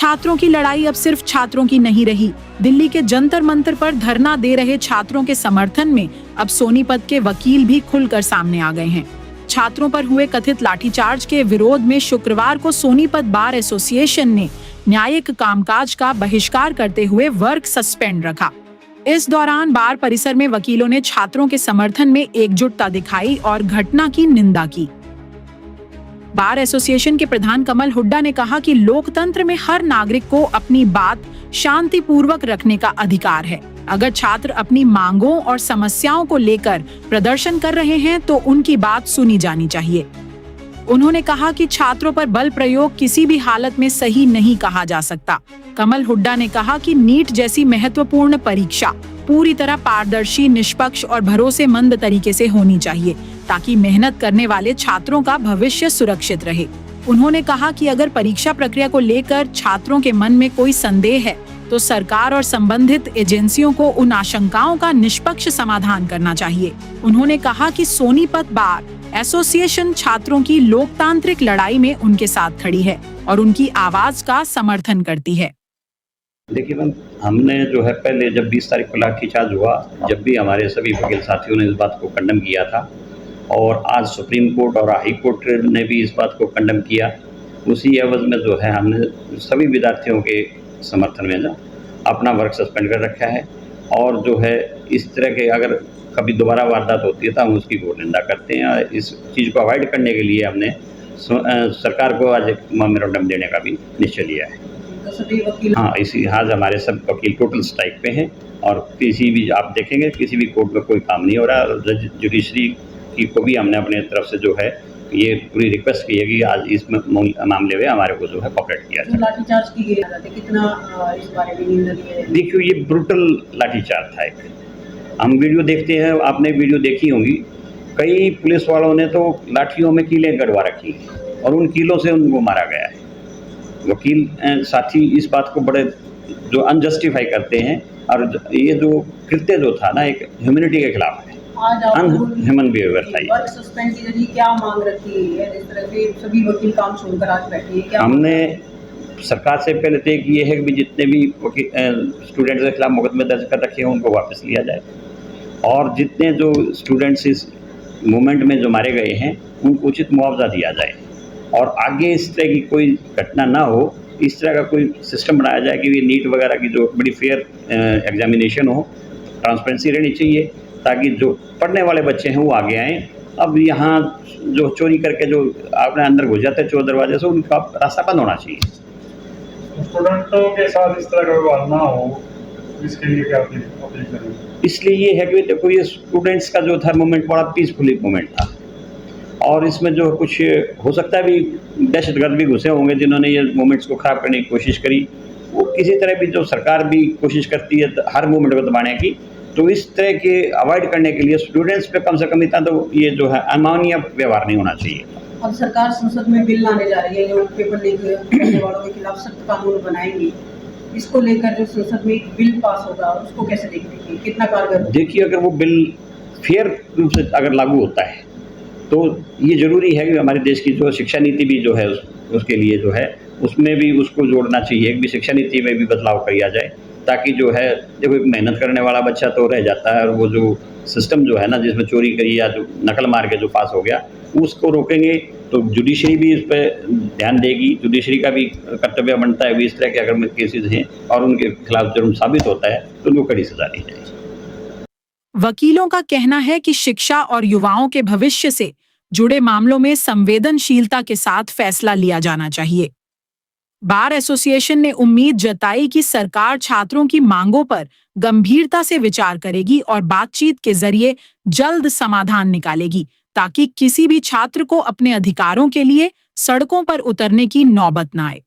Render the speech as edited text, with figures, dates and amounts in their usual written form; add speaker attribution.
Speaker 1: छात्रों की लड़ाई अब सिर्फ छात्रों की नहीं रही। दिल्ली के जंतर मंतर पर धरना दे रहे छात्रों के समर्थन में अब सोनीपत के वकील भी खुलकर सामने आ गए हैं। छात्रों पर हुए कथित लाठीचार्ज के विरोध में शुक्रवार को सोनीपत बार एसोसिएशन ने न्यायिक कामकाज का बहिष्कार करते हुए वर्क सस्पेंड रखा। इस दौरान बार परिसर में वकीलों ने छात्रों के समर्थन में एकजुटता दिखाई और घटना की निंदा की। बार एसोसिएशन के प्रधान कमल हुड्डा ने कहा कि लोकतंत्र में हर नागरिक को अपनी बात शांतिपूर्वक रखने का अधिकार है। अगर छात्र अपनी मांगों और समस्याओं को लेकर प्रदर्शन कर रहे हैं तो उनकी बात सुनी जानी चाहिए। उन्होंने कहा कि छात्रों पर बल प्रयोग किसी भी हालत में सही नहीं कहा जा सकता। कमल हुड्डा ने कहा कि नीट जैसी महत्वपूर्ण परीक्षा पूरी तरह पारदर्शी, निष्पक्ष और भरोसेमंद तरीके से होनी चाहिए ताकि मेहनत करने वाले छात्रों का भविष्य सुरक्षित रहे। उन्होंने कहा कि अगर परीक्षा प्रक्रिया को लेकर छात्रों के मन में कोई संदेह है तो सरकार और संबंधित एजेंसियों को उन आशंकाओं का निष्पक्ष समाधान करना चाहिए। उन्होंने कहा कि सोनीपत बार एसोसिएशन छात्रों की लोकतांत्रिक लड़ाई में उनके साथ खड़ी है और उनकी आवाज का समर्थन करती है।
Speaker 2: देखिए मैम, हमने जो है पहले जब 20 तारीख को लाठीचार्ज हुआ, जब भी हमारे सभी वकील साथियों ने इस बात को कंडम किया था और आज सुप्रीम कोर्ट और हाई कोर्ट ने भी इस बात को कंडम किया। उसी एवज में जो है हमने सभी विद्यार्थियों के समर्थन में ना अपना वर्क सस्पेंड कर रखा है और जो है इस तरह के अगर कभी दोबारा वारदात होती है तो हम उसकी घोर निंदा करते हैं। इस चीज़ को अवॉइड करने के लिए हमने सरकार को आज एक मेमोरेंडम देने का भी निश्चय लिया है।
Speaker 3: तो सभी वकील
Speaker 2: इसी आज हमारे सब वकील टोटल स्ट्राइक पे हैं और किसी भी आप देखेंगे किसी भी कोर्ट में कोई काम नहीं हो रहा। जज जुडिशरी की को भी हमने अपने तरफ से जो है ये पूरी रिक्वेस्ट की है कि आज इस मामले में हमारे को जो है कॉपरेट किया जाए।
Speaker 3: लाठीचार्ज की गई है, कितना इस बारे में निंदा है?
Speaker 2: देखिए ये ब्रूटल लाठीचार्ज था। एक हम वीडियो देखते हैं, आपने वीडियो देखी होंगी, कई पुलिस वालों ने तो लाठियों में कीलें गड़वा रखी और उन कीलों से उनको मारा गया है। वकील साथी इस बात को बड़े जो अनजस्टिफाई करते हैं और ये जो कृत्य जो था ना एक ह्यूमैनिटी के खिलाफ है, अनह्यूमन बिहेवियर था।
Speaker 3: वर्क सस्पेंड के जरिए क्या मांग रखी है? इस तरह से सभी वकील काम छोड़कर आज बैठे हैं, क्या
Speaker 2: हमने सरकार से पहले तय किए है कि जितने भी स्टूडेंट्स के खिलाफ मुकदमे दर्ज कर रखे हैं उनको वापस लिया जाए और जितने जो स्टूडेंट्स इस मूवमेंट में जो मारे गए हैं उनको उचित मुआवजा दिया जाए और आगे इस तरह की कोई घटना ना हो, इस तरह का कोई सिस्टम बनाया जाए कि ये नीट वगैरह की जो बड़ी फेयर एग्जामिनेशन हो, ट्रांसपेरेंसी रहनी चाहिए ताकि जो पढ़ने वाले बच्चे हैं वो आगे आएँ। अब यहाँ जो चोरी करके जो अपने अंदर घुस जाते हैं चोर दरवाजे से, उनका रास्ता बंद होना चाहिए।
Speaker 4: स्टूडेंटों के साथ इस तरह का व्यवहार ना हो, इसके लिए क्या अपील करेंगे?
Speaker 2: इसलिए ये है कि देखो ये स्टूडेंट्स का जो था मूवमेंट बड़ा पीसफुली मूवमेंट था और इसमें जो कुछ हो सकता है भी दहशतगर्द भी घुसे होंगे जिन्होंने ये मूवमेंट्स को ख़राब करने की कोशिश करी। वो किसी तरह भी जो सरकार भी कोशिश करती है हर मूवमेंट को दबाने की, तो इस तरह के अवॉइड करने के लिए स्टूडेंट्स पे कम से कम इतना तो ये जो है अमानवीय व्यवहार नहीं होना चाहिए।
Speaker 3: अब सरकार संसद में बिल लाने जा रही है जो पेपर लीक करने वालों के खिलाफ सख्त कानून बनाएंगी। इसको लेकर जो संसद में एक बिल पास होगा उसको कैसे देखते हैं, कितना कारगर?
Speaker 2: देखिए अगर वो बिल फेयर रूप से अगर लागू होता है तो ये ज़रूरी है कि हमारे देश की जो शिक्षा नीति भी जो है उसके लिए जो है उसमें भी उसको जोड़ना चाहिए, एक भी शिक्षा नीति में भी बदलाव किया जाए ताकि जो है देखो एक मेहनत करने वाला बच्चा तो रह जाता है और वो जो सिस्टम जो है ना जिसमें चोरी करी या जो नकल मार के जो पास हो गया उसको रोकेंगे तो जुडिशरी भी इस पर ध्यान देगी। जुडिशरी का भी कर्तव्य बनता है भी इस तरह के अगर केसेस हैं और उनके खिलाफ जुर्म साबित होता है तो उनको कड़ी सजा दी जाएगी।
Speaker 1: वकीलों का कहना है कि शिक्षा और युवाओं के भविष्य से जुड़े मामलों में संवेदनशीलता के साथ फैसला लिया जाना चाहिए। बार एसोसिएशन ने उम्मीद जताई कि सरकार छात्रों की मांगों पर गंभीरता से विचार करेगी और बातचीत के जरिए जल्द समाधान निकालेगी ताकि किसी भी छात्र को अपने अधिकारों के लिए सड़कों पर उतरने की नौबत न आए।